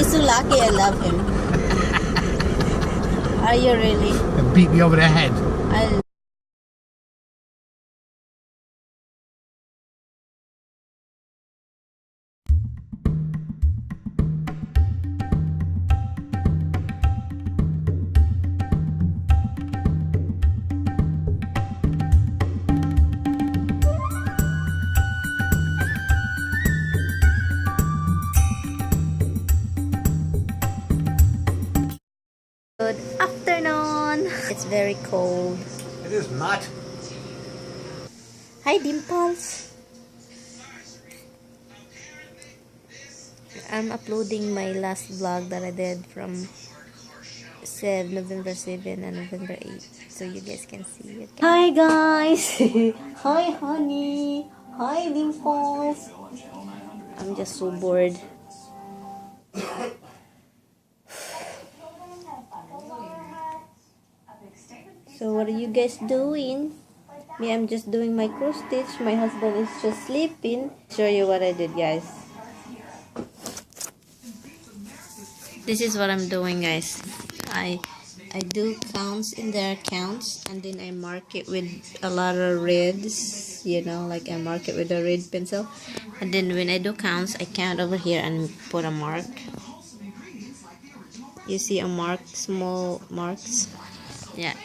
He's so lucky. I love him. Are you really? And beat me over the head. I Good afternoon. It's very cold. It is not. Hi, Dimples. I'm uploading my last vlog that I did from November 7 and November 8, so you guys can see it. Hi, guys. Hi, honey. Hi, Dimples. I'm just so bored. So what are you guys doing? Me, I'm just doing my cross stitch. My husband is just sleeping. Show you what I did, guys. This is what I'm doing, guys. I do counts in their counts, and then I mark it with a lot of reds, you know, like I mark it with a red pencil. And then when I do counts, I count over here and put a mark. You see a mark, small marks. Yeah,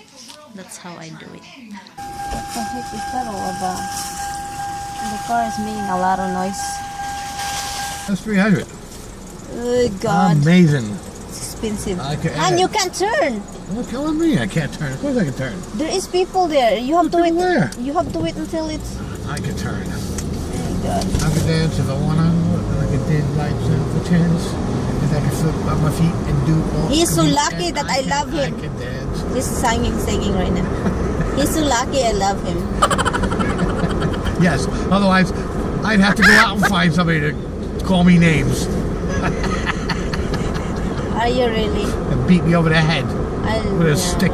that's how I do it. What the heck is that all about? The car is making a lot of noise. That's 300. Oh God. Amazing. It's expensive. And you can't turn. What's killing me? I can't turn. Of course I can turn. There is people there. You have to wait. Where? You have to wait until it's. I can turn. Oh God. I can dance if I wanna. I can dance like for chance. If I can flip on my feet and do all. He's so lucky that I love him. I can dance. He's singing right now. He's so lucky. I love him. Yes. Otherwise, I'd have to go out and find somebody to call me names. Are you really? And beat me over the head with a stick.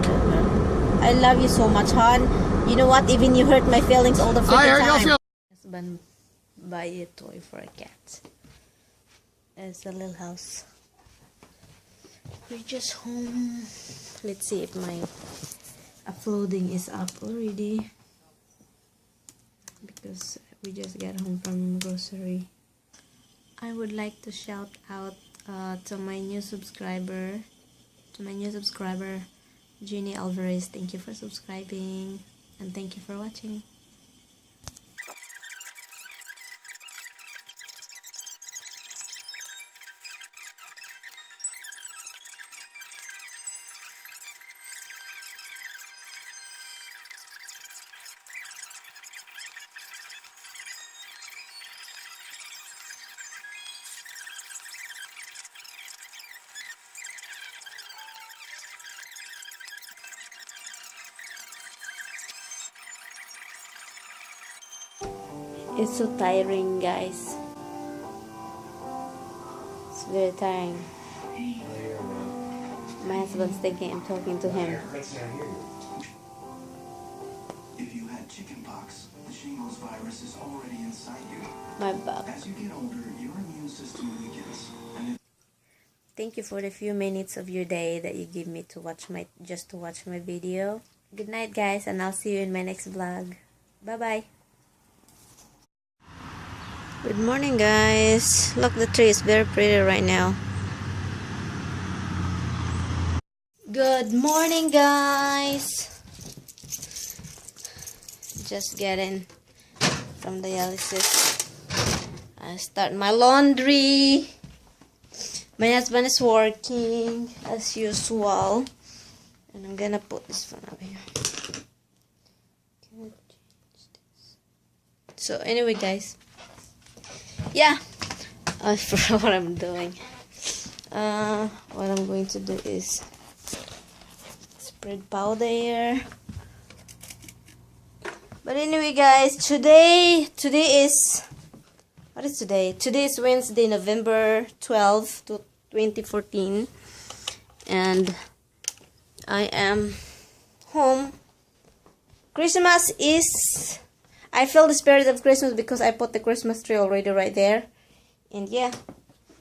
I love you so much, hon. You know what? Even you hurt my feelings all the freaking I hurt time. your feelings. Husband buy a toy for a cat. It's a little house. We're just home. Let's see if my uploading is up already, because we just got home from grocery. I would like to shout out to my new subscriber, Jeannie Alvarez. Thank you for subscribing, and thank you for watching. It's so tiring, guys. It's very tiring. My husband's thinking I'm talking to him. If you had chickenpox, the shingles virus is already inside you. My back. As you get older, your immune system weakens. Thank you for the few minutes of your day that you give me to watch my video. Good night, guys, and I'll see you in my next vlog. Bye bye. Good morning, guys. Look, the tree is very pretty right now. Good morning, guys. Just getting from dialysis. I start my laundry. My husband is working as usual, and I'm gonna put this one over here. Can I change this? So anyway, guys, yeah, I forgot what I'm doing. What I'm going to do is spread powder. But anyway, guys, today is, what is today? Today is Wednesday, November 12th, 2014, and I am home. Christmas is, I feel the spirit of Christmas because I put the Christmas tree already right there. And yeah,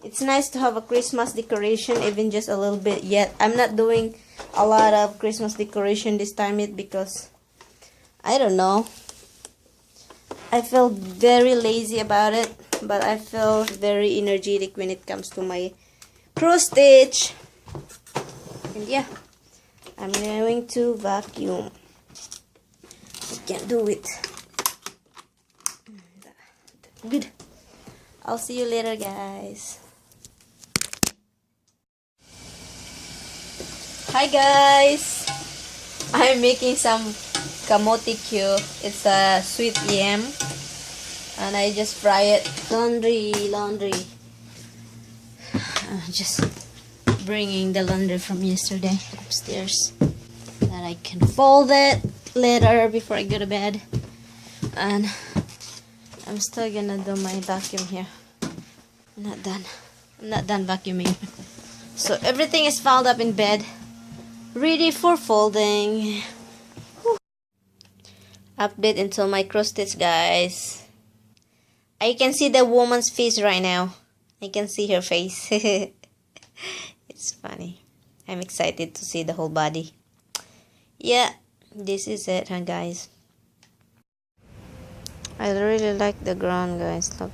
It's nice to have a Christmas decoration, even just a little bit. Yet I'm not doing a lot of Christmas decoration this time yet because I don't know. I feel very lazy about it, but I feel very energetic when it comes to my cross stitch. And yeah, I'm going to vacuum. I can't do it. Good. I'll see you later, guys. Hi guys, I'm making some kamote Q. It's a sweet yam, and I just fry it. Laundry. Just bringing the laundry from yesterday upstairs, that I can fold it later before I go to bed. And I'm still gonna do my vacuum here. I'm not done vacuuming. So everything is piled up in bed, ready for folding. Whew. Update until my cross stitch, guys. I can see the woman's face right now. I can see her face. It's funny. I'm excited to see the whole body. Yeah, this is it, huh, guys. I really like the ground, guys. Look.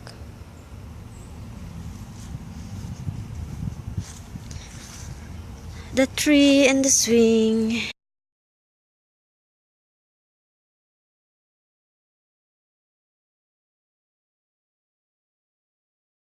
The tree and the swing.